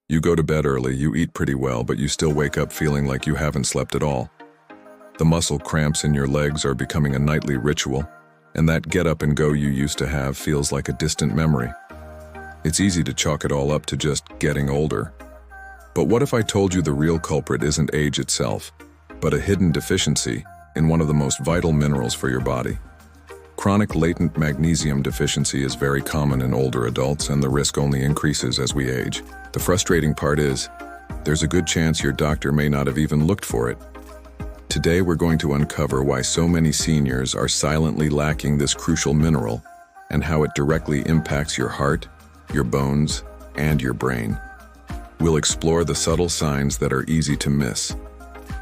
You go to bed early, you eat pretty well, but you still wake up feeling like you haven't slept at all. The muscle cramps in your legs are becoming a nightly ritual, and that get up and go you used to have feels like a distant memory. It's easy to chalk it all up to just getting older. But what if I told you the real culprit isn't age itself, but a hidden deficiency in one of the most vital minerals for your body? Chronic latent magnesium deficiency is very common in older adults, and the risk only increases as we age. The frustrating part is, there's a good chance your doctor may not have even looked for it. Today we're going to uncover why so many seniors are silently lacking this crucial mineral and how it directly impacts your heart, your bones, and your brain. We'll explore the subtle signs that are easy to miss,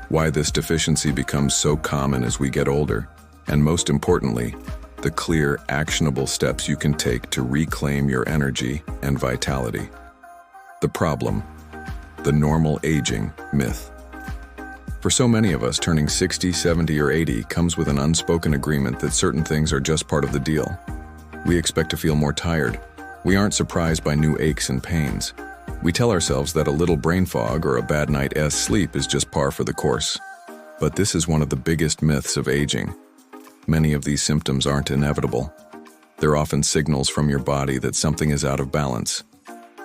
why this deficiency becomes so common as we get older, and most importantly, the clear, actionable steps you can take to reclaim your energy and vitality. The problem: the normal aging myth. For so many of us, turning 60, 70, or 80 comes with an unspoken agreement that certain things are just part of the deal. We expect to feel more tired. We aren't surprised by new aches and pains. We tell ourselves that a little brain fog or a bad night's sleep is just par for the course. But this is one of the biggest myths of aging. Many of these symptoms aren't inevitable. They're often signals from your body that something is out of balance.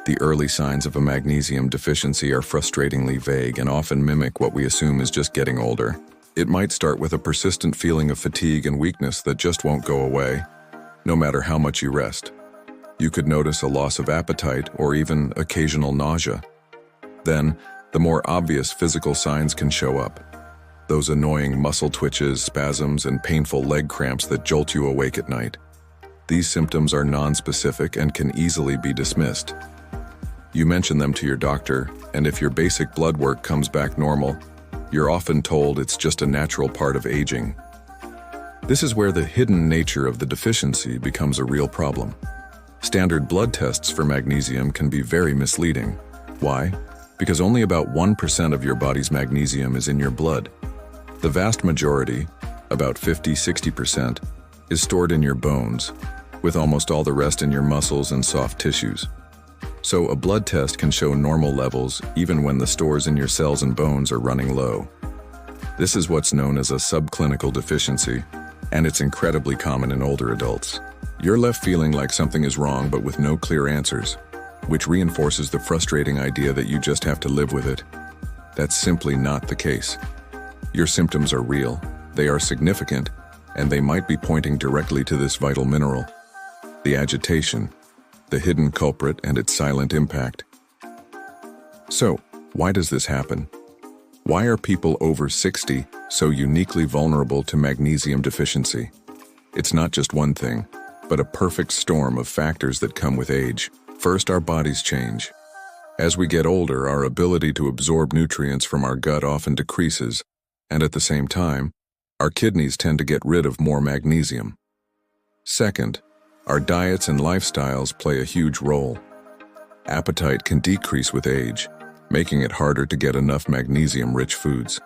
The early signs of a magnesium deficiency are frustratingly vague and often mimic what we assume is just getting older. It might start with a persistent feeling of fatigue and weakness that just won't go away, no matter how much you rest. You could notice a loss of appetite or even occasional nausea. Then, the more obvious physical signs can show up. Those annoying muscle twitches, spasms, and painful leg cramps that jolt you awake at night. These symptoms are non-specific and can easily be dismissed. You mention them to your doctor, and if your basic blood work comes back normal, you're often told it's just a natural part of aging. This is where the hidden nature of the deficiency becomes a real problem. Standard blood tests for magnesium can be very misleading. Why? Because only about 1% of your body's magnesium is in your blood. The vast majority, about 50–60%, is stored in your bones, with almost all the rest in your muscles and soft tissues. So a blood test can show normal levels even when the stores in your cells and bones are running low. This is what's known as a subclinical deficiency, and it's incredibly common in older adults. You're left feeling like something is wrong but with no clear answers, which reinforces the frustrating idea that you just have to live with it. That's simply not the case. Your symptoms are real, they are significant, and they might be pointing directly to this vital mineral. The agitation, the hidden culprit, and its silent impact. So, why does this happen? Why are people over 60 so uniquely vulnerable to magnesium deficiency? It's not just one thing, but a perfect storm of factors that come with age. First, our bodies change. As we get older, our ability to absorb nutrients from our gut often decreases, and at the same time, our kidneys tend to get rid of more magnesium. Second, our diets and lifestyles play a huge role. Appetite can decrease with age, making it harder to get enough magnesium-rich foods.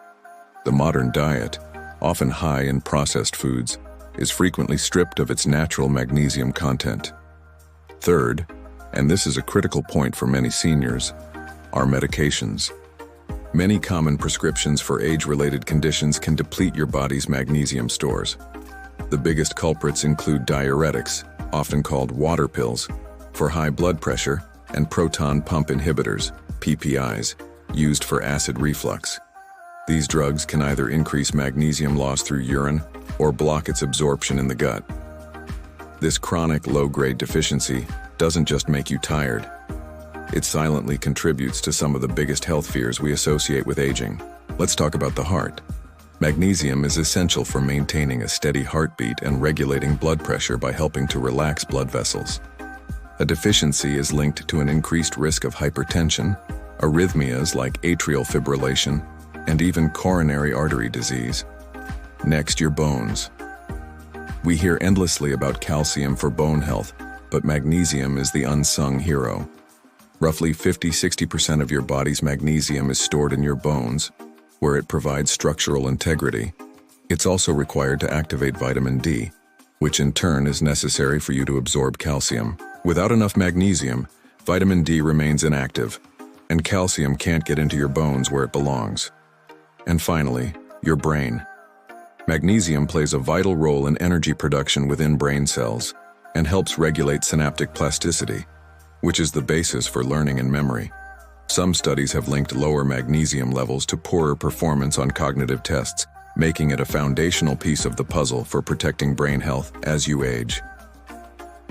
The modern diet, often high in processed foods, is frequently stripped of its natural magnesium content. Third, and this is a critical point for many seniors, are medications. Many common prescriptions for age-related conditions can deplete your body's magnesium stores. The biggest culprits include diuretics, often called water pills, for high blood pressure, and proton pump inhibitors, PPIs, used for acid reflux. These drugs can either increase magnesium loss through urine or block its absorption in the gut. This chronic low-grade deficiency doesn't just make you tired. It silently contributes to some of the biggest health fears we associate with aging. Let's talk about the heart. Magnesium is essential for maintaining a steady heartbeat and regulating blood pressure by helping to relax blood vessels. A deficiency is linked to an increased risk of hypertension, arrhythmias like atrial fibrillation, and even coronary artery disease. Next, your bones. We hear endlessly about calcium for bone health, but magnesium is the unsung hero. Roughly 50–60% of your body's magnesium is stored in your bones, where it provides structural integrity. It's also required to activate vitamin D, which in turn is necessary for you to absorb calcium. Without enough magnesium, vitamin D remains inactive, and calcium can't get into your bones where it belongs. And finally, your brain. Magnesium plays a vital role in energy production within brain cells and helps regulate synaptic plasticity, which is the basis for learning and memory. Some studies have linked lower magnesium levels to poorer performance on cognitive tests, making it a foundational piece of the puzzle for protecting brain health as you age.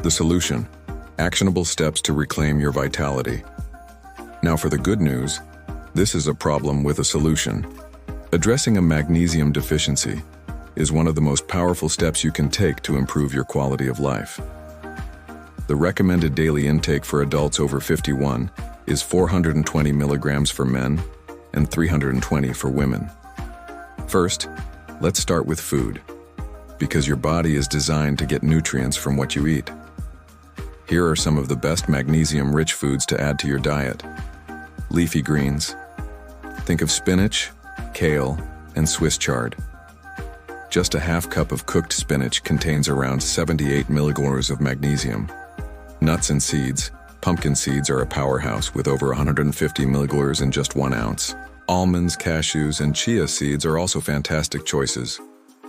The solution: actionable steps to reclaim your vitality. Now for the good news, this is a problem with a solution. Addressing a magnesium deficiency is one of the most powerful steps you can take to improve your quality of life. The recommended daily intake for adults over 51 is 420 milligrams for men and 320 for women. First, let's start with food, because your body is designed to get nutrients from what you eat. Here are some of the best magnesium-rich foods to add to your diet. Leafy greens. Think of spinach, kale, and Swiss chard. Just a half cup of cooked spinach contains around 78 milligrams of magnesium. Nuts and seeds. Pumpkin seeds are a powerhouse with over 150 milligrams in just 1 ounce. Almonds, cashews, and chia seeds are also fantastic choices.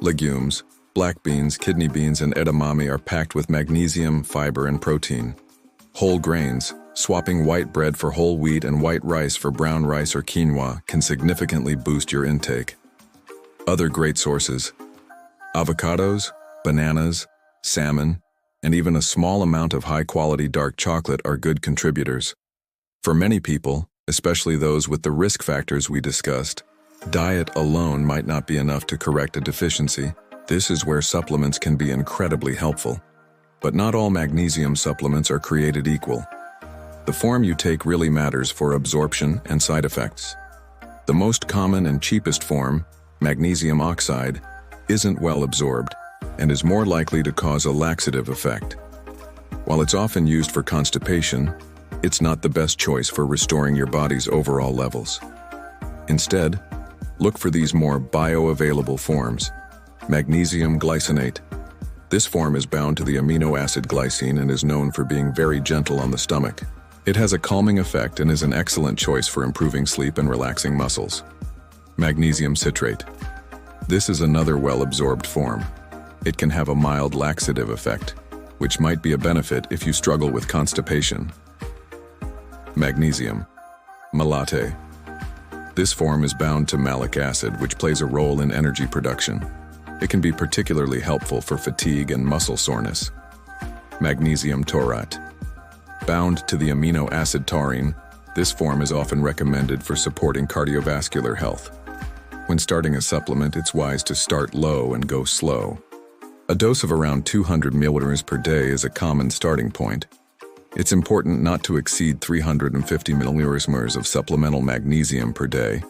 Legumes. Black beans, kidney beans, and edamame are packed with magnesium, fiber, and protein. Whole grains. Swapping white bread for whole wheat and white rice for brown rice or quinoa can significantly boost your intake. Other great sources: avocados, bananas, salmon, and even a small amount of high-quality dark chocolate are good contributors. For many people, especially those with the risk factors we discussed, diet alone might not be enough to correct a deficiency. This is where supplements can be incredibly helpful. But not all magnesium supplements are created equal. The form you take really matters for absorption and side effects. The most common and cheapest form, magnesium oxide, isn't well absorbed and is more likely to cause a laxative effect. While it's often used for constipation, it's not the best choice for restoring your body's overall levels. Instead, look for these more bioavailable forms. Magnesium glycinate. This form is bound to the amino acid glycine and is known for being very gentle on the stomach. It has a calming effect and is an excellent choice for improving sleep and relaxing muscles. Magnesium citrate. This is another well-absorbed form. It can have a mild laxative effect, which might be a benefit if you struggle with constipation. Magnesium malate. This form is bound to malic acid, which plays a role in energy production. It can be particularly helpful for fatigue and muscle soreness. Magnesium taurate. Bound to the amino acid taurine, this form is often recommended for supporting cardiovascular health. When starting a supplement, it's wise to start low and go slow. A dose of around 200 milligrams per day is a common starting point. It's important not to exceed 350 milligrams of supplemental magnesium per day,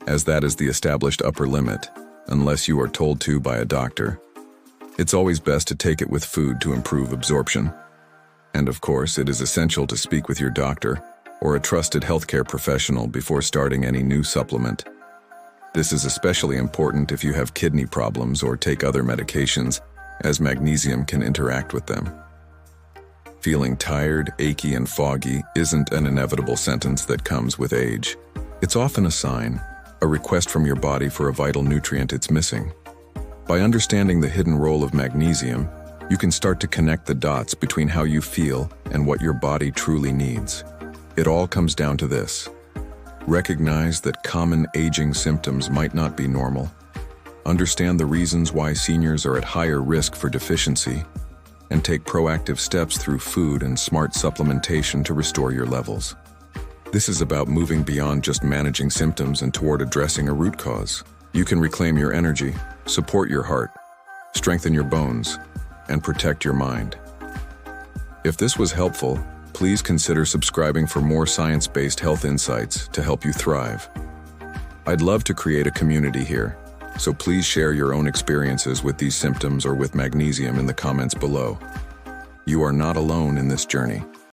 as that is the established upper limit, unless you are told to by a doctor. It's always best to take it with food to improve absorption. And of course, it is essential to speak with your doctor or a trusted healthcare professional before starting any new supplement. This is especially important if you have kidney problems or take other medications, as magnesium can interact with them. Feeling tired, achy, and foggy isn't an inevitable sentence that comes with age. It's often a sign, a request from your body for a vital nutrient it's missing. By understanding the hidden role of magnesium, you can start to connect the dots between how you feel and what your body truly needs. It all comes down to this: recognize that common aging symptoms might not be normal. Understand the reasons why seniors are at higher risk for deficiency, and take proactive steps through food and smart supplementation to restore your levels. This is about moving beyond just managing symptoms and toward addressing a root cause. You can reclaim your energy, support your heart, strengthen your bones, and protect your mind. If this was helpful, please consider subscribing for more science-based health insights to help you thrive. I'd love to create a community here, so please share your own experiences with these symptoms or with magnesium in the comments below. You are not alone in this journey.